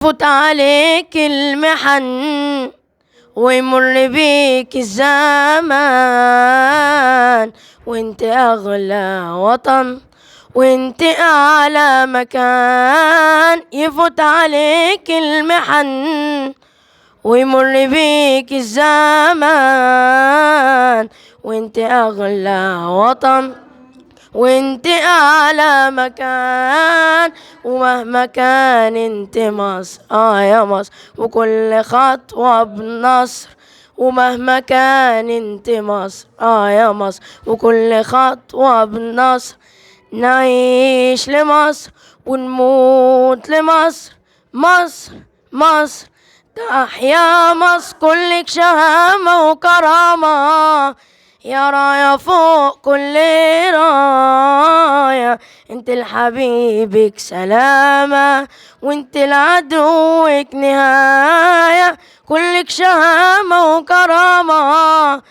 فوت عليك المحن ويمر بيك الزمان، وانت اغلى وطن وانت اعلى مكان. يفوت عليك المحن ويمر بيك الزمان، وانت اغلى وطن وانت اعلى مكان. ومهما كان انت مصر يا مصر، وكل خطوة بنصر. ومهما كان انت مصر يا مصر، وكل خطوة بنصر. نعيش لمصر ونموت لمصر. مصر مصر تحيا مصر، كلك شهامة وكرامة. يا راية فوق كل راية، انت لحبيبك سلامة وانت لعدوك نهاية. كلك شهامة وكرامة.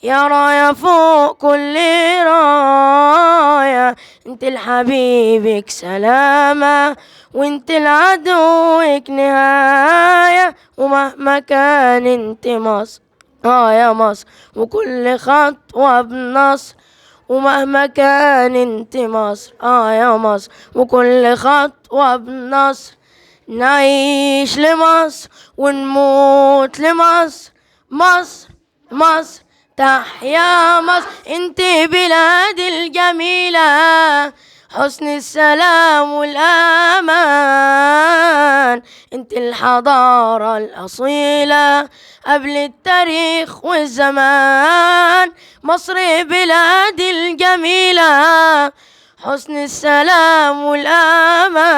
يا راية فوق كل راية، انت لحبيبك سلامة وانت لعدوك نهاية. ومهما كان انت مصر يا مصر، وكل خطوة بنصر. ومهما كان انت مصر يا مصر، وكل خطوة بنصر. نعيش لمصر ونموت لمصر. مصر مصر تحيا مصر، انت بلاد الجميلة، حسن السلام والأمان. انت الحضارة الأصيلة قبل التاريخ والزمان. مصر بلادي الجميلة، حسن السلام والأمان.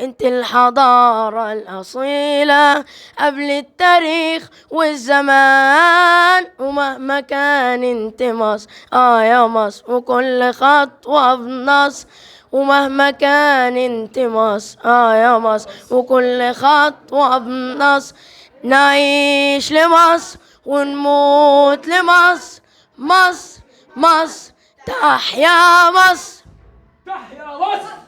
انت الحضارة الأصيلة قبل التاريخ والزمان. ومهما كان انت مصر يا مصر، وكل خطوة بنصر. ومهما كان انت مصر يا مصر، وكل خطوة بنصر. نعيش لمصر ونموت لمصر. مصر مصر تحيا مصر. تحيا مصر.